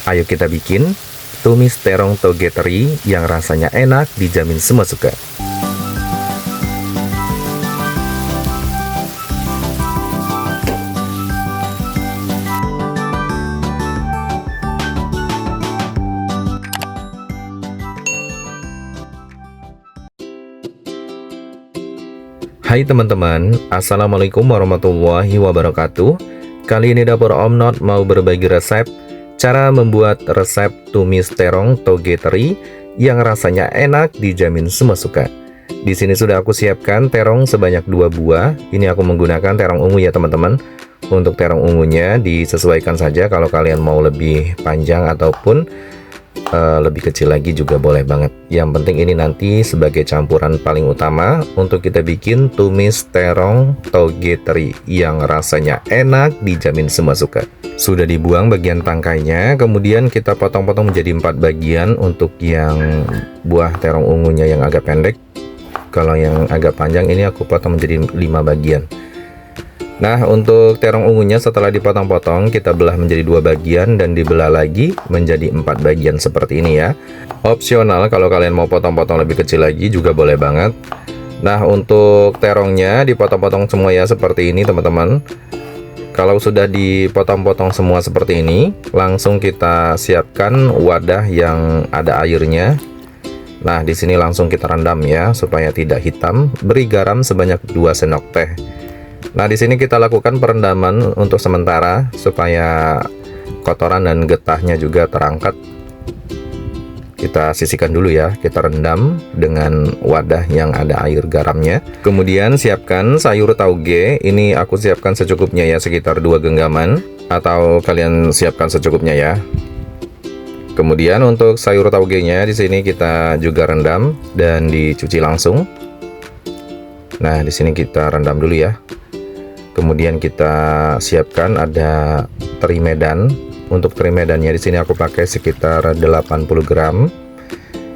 Ayo kita bikin tumis terong toge teri yang rasanya enak, dijamin semua suka. Hai teman-teman, Assalamualaikum warahmatullahi wabarakatuh. Kali ini dapur Om Not mau berbagi resep cara membuat resep tumis terong toge teri yang rasanya enak, dijamin semua suka. Di sini sudah aku siapkan terong sebanyak 2 buah. Ini aku menggunakan terong ungu ya teman-teman. Untuk terong ungunya disesuaikan saja, kalau kalian mau lebih panjang ataupun lebih kecil lagi juga boleh banget. Yang penting ini nanti sebagai campuran paling utama untuk kita bikin tumis terong toge teri yang rasanya enak, dijamin semua suka. Sudah dibuang bagian tangkainya, kemudian kita potong-potong menjadi 4 bagian untuk yang buah terong ungunya yang agak pendek. Kalau yang agak panjang ini aku potong menjadi 5 bagian. Nah, untuk terong ungunya setelah dipotong-potong kita belah menjadi 2 bagian dan dibelah lagi menjadi 4 bagian seperti ini ya. Opsional kalau kalian mau potong-potong lebih kecil lagi juga boleh banget. Nah, untuk terongnya dipotong-potong semua ya seperti ini teman-teman. Kalau sudah dipotong-potong semua seperti ini, langsung kita siapkan wadah yang ada airnya. Nah, di sini langsung kita rendam ya supaya tidak hitam. Beri garam sebanyak 2 sendok teh. Nah, di sini kita lakukan perendaman untuk sementara supaya kotoran dan getahnya juga terangkat. Kita sisihkan dulu ya, kita rendam dengan wadah yang ada air garamnya. Kemudian siapkan sayur tauge. Ini aku siapkan secukupnya ya, sekitar 2 genggaman atau kalian siapkan secukupnya ya. Kemudian untuk sayur taugenya di sini kita juga rendam dan dicuci langsung. Nah, di sini kita rendam dulu ya. Kemudian kita siapkan ada teri medan. Untuk teri medannya di sini aku pakai sekitar 80 gram.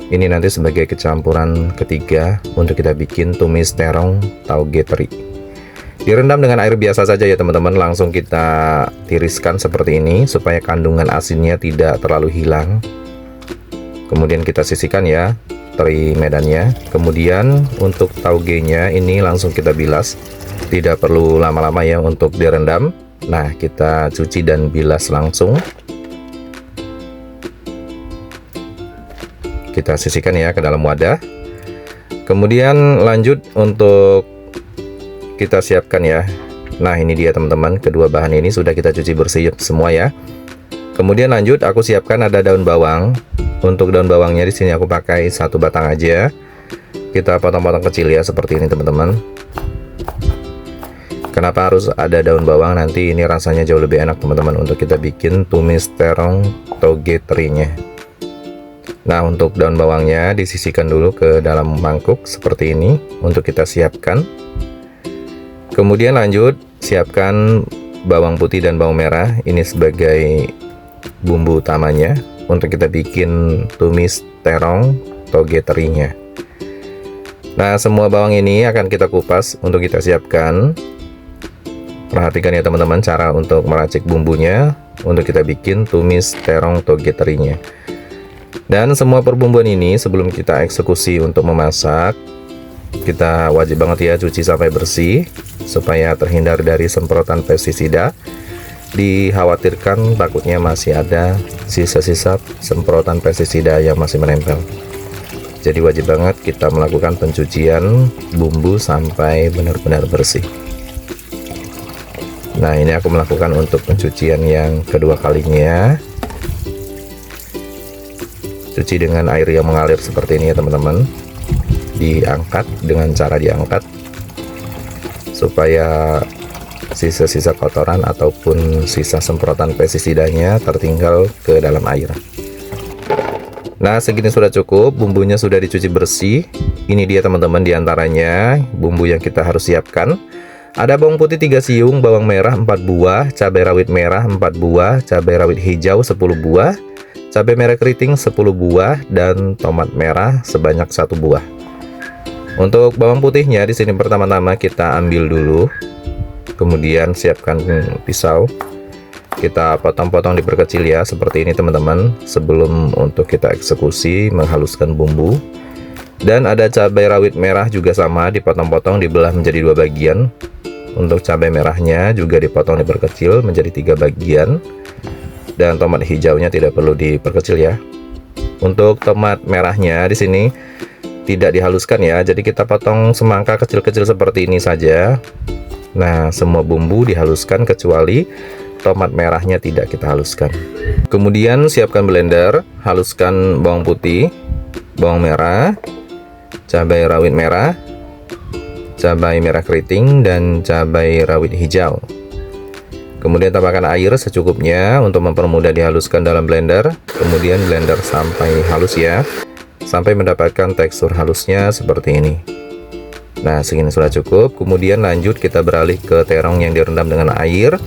Ini nanti sebagai kecampuran ketiga untuk kita bikin tumis terong tauge teri. Direndam dengan air biasa saja ya teman-teman. Langsung kita tiriskan seperti ini supaya kandungan asinnya tidak terlalu hilang. Kemudian kita sisihkan ya teri medannya. Kemudian untuk taugenya ini langsung kita bilas. Tidak perlu lama-lama ya untuk direndam. Nah, kita cuci dan bilas langsung. Kita sisihkan ya ke dalam wadah. Kemudian lanjut untuk kita siapkan ya. Nah, ini dia teman-teman, kedua bahan ini sudah kita cuci bersih semua ya. Kemudian lanjut aku siapkan ada daun bawang. Untuk daun bawangnya di sini aku pakai 1 batang aja. Kita potong-potong kecil ya seperti ini teman-teman. Kenapa harus ada daun bawang? Nanti ini rasanya jauh lebih enak teman-teman untuk kita bikin tumis terong toge terinya. Nah, untuk daun bawangnya disisihkan dulu ke dalam mangkuk seperti ini untuk kita siapkan. Kemudian lanjut siapkan bawang putih dan bawang merah. Ini sebagai bumbu utamanya untuk kita bikin tumis terong toge terinya. Nah, semua bawang ini akan kita kupas untuk kita siapkan. Perhatikan ya teman-teman cara untuk meracik bumbunya untuk kita bikin tumis terong toge terinya. Dan semua perbumbuan ini sebelum kita eksekusi untuk memasak, kita wajib banget ya cuci sampai bersih supaya terhindar dari semprotan pestisida. Dikhawatirkan takutnya masih ada sisa-sisa semprotan pestisida yang masih menempel. Jadi wajib banget kita melakukan pencucian bumbu sampai benar-benar bersih. Nah, ini aku melakukan untuk pencucian yang kedua kalinya. Cuci dengan air yang mengalir seperti ini ya teman-teman. Diangkat dengan cara diangkat supaya sisa-sisa kotoran ataupun sisa semprotan pestisidanya tertinggal ke dalam air. Nah, segini sudah cukup, bumbunya sudah dicuci bersih. Ini dia teman-teman diantaranya bumbu yang kita harus siapkan. Ada bawang putih 3 siung, bawang merah 4 buah, cabai rawit merah 4 buah, cabai rawit hijau 10 buah, cabai merah keriting 10 buah, dan tomat merah sebanyak 1 buah. Untuk bawang putihnya di sini pertama-tama kita ambil dulu. Kemudian siapkan pisau. Kita potong-potong diperkecil ya, seperti ini teman-teman, sebelum untuk kita eksekusi menghaluskan bumbu. Dan ada cabai rawit merah juga sama, dipotong-potong dibelah menjadi 2 bagian. Untuk cabai merahnya juga dipotong diperkecil menjadi 3 bagian. Dan tomat hijaunya tidak perlu diperkecil ya. Untuk tomat merahnya di sini tidak dihaluskan ya, jadi kita potong semangka kecil-kecil seperti ini saja. Nah, semua bumbu dihaluskan kecuali tomat merahnya tidak kita haluskan. Kemudian siapkan blender, haluskan bawang putih, bawang merah, cabai rawit merah, cabai merah keriting, dan cabai rawit hijau. Kemudian tambahkan air secukupnya untuk mempermudah dihaluskan dalam blender. Kemudian blender sampai halus ya, sampai mendapatkan tekstur halusnya seperti ini. Nah, segini sudah cukup. Kemudian lanjut kita beralih ke terong yang direndam dengan air.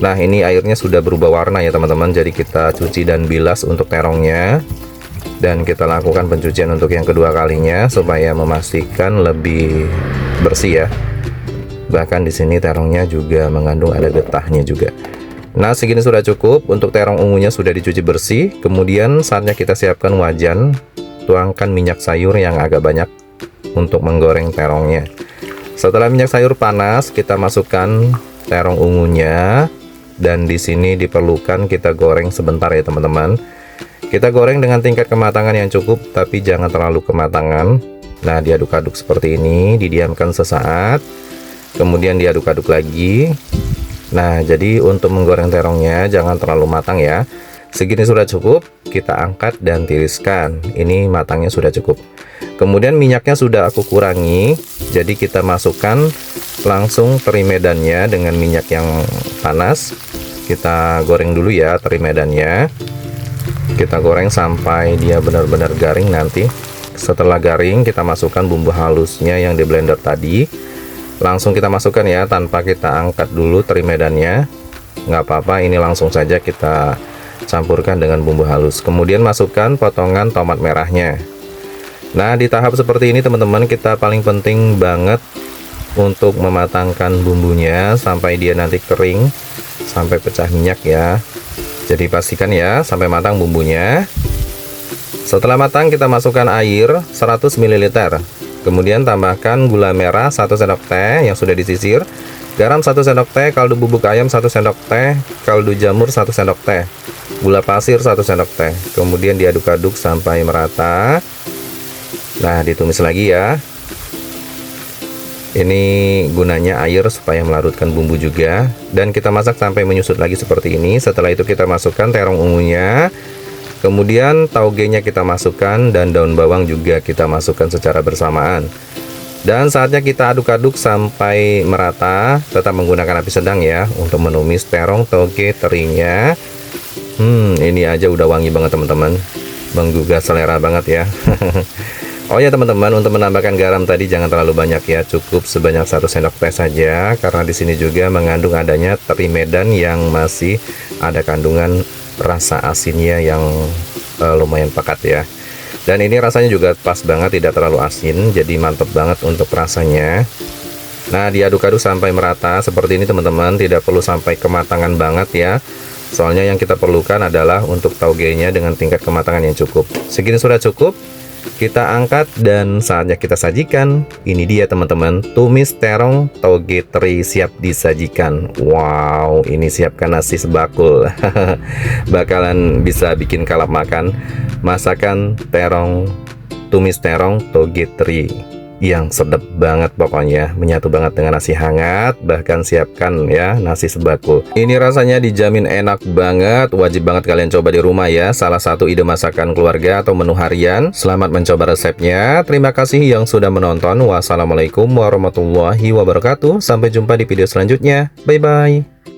Nah, ini airnya sudah berubah warna ya teman-teman, jadi kita cuci dan bilas untuk terongnya. Dan kita lakukan pencucian untuk yang kedua kalinya supaya memastikan lebih bersih ya. Bahkan di sini terongnya juga mengandung ada getahnya juga. Nah, segini sudah cukup. Untuk terong ungunya sudah dicuci bersih. Kemudian saatnya kita siapkan wajan. Tuangkan minyak sayur yang agak banyak untuk menggoreng terongnya. Setelah minyak sayur panas, kita masukkan terong ungunya. Dan di sini diperlukan kita goreng sebentar ya teman-teman. Kita goreng dengan tingkat kematangan yang cukup, tapi jangan terlalu kematangan. Nah, diaduk-aduk seperti ini, didiamkan sesaat, kemudian diaduk-aduk lagi. Nah, jadi untuk menggoreng terongnya jangan terlalu matang ya. Segini sudah cukup, kita angkat dan tiriskan. Ini matangnya sudah cukup. Kemudian minyaknya sudah aku kurangi, jadi kita masukkan langsung teri medannya dengan minyak yang panas. Kita goreng dulu ya teri medannya. Kita goreng sampai dia benar-benar garing nanti. Setelah garing, kita masukkan bumbu halusnya yang di blender tadi. Langsung kita masukkan ya, tanpa kita angkat dulu teri medannya. Nggak apa-apa, ini langsung saja kita campurkan dengan bumbu halus. Kemudian masukkan potongan tomat merahnya. Nah, di tahap seperti ini teman-teman, kita paling penting banget untuk mematangkan bumbunya sampai dia nanti kering, sampai pecah minyak ya. Jadi pastikan ya sampai matang bumbunya. Setelah matang, kita masukkan air 100 ml. Kemudian tambahkan gula merah 1 sendok teh yang sudah disisir, garam 1 sendok teh, kaldu bubuk ayam 1 sendok teh, kaldu jamur 1 sendok teh, gula pasir 1 sendok teh. Kemudian diaduk-aduk sampai merata. Nah, ditumis lagi ya. Ini gunanya air supaya melarutkan bumbu juga. Dan kita masak sampai menyusut lagi seperti ini. Setelah itu kita masukkan terong ungunya. Kemudian taugenya kita masukkan, dan daun bawang juga kita masukkan secara bersamaan. Dan saatnya kita aduk-aduk sampai merata. Tetap menggunakan api sedang ya untuk menumis terong toge terinya. Ini aja udah wangi banget teman-teman, menggugah selera banget ya. Oh ya teman-teman, untuk menambahkan garam tadi jangan terlalu banyak ya, cukup sebanyak 1 sendok teh saja, karena di sini juga mengandung adanya teri medan yang masih ada kandungan rasa asinnya yang lumayan pekat ya. Dan ini rasanya juga pas banget, tidak terlalu asin, jadi mantep banget untuk rasanya. Nah, diaduk-aduk sampai merata seperti ini teman-teman, tidak perlu sampai kematangan banget ya. Soalnya yang kita perlukan adalah untuk taugenya dengan tingkat kematangan yang cukup. Segini sudah cukup. Kita angkat dan saatnya kita sajikan. Ini dia teman-teman, tumis terong toge teri siap disajikan. Wow, ini siapkan nasi sebakul. Bakalan bisa bikin kalap makan masakan tumis terong toge teri yang sedap banget pokoknya, menyatu banget dengan nasi hangat. Bahkan siapkan ya nasi sebakul. Ini rasanya dijamin enak banget, wajib banget kalian coba di rumah ya. Salah satu ide masakan keluarga atau menu harian. Selamat mencoba resepnya. Terima kasih yang sudah menonton. Wassalamualaikum warahmatullahi wabarakatuh. Sampai jumpa di video selanjutnya. Bye bye.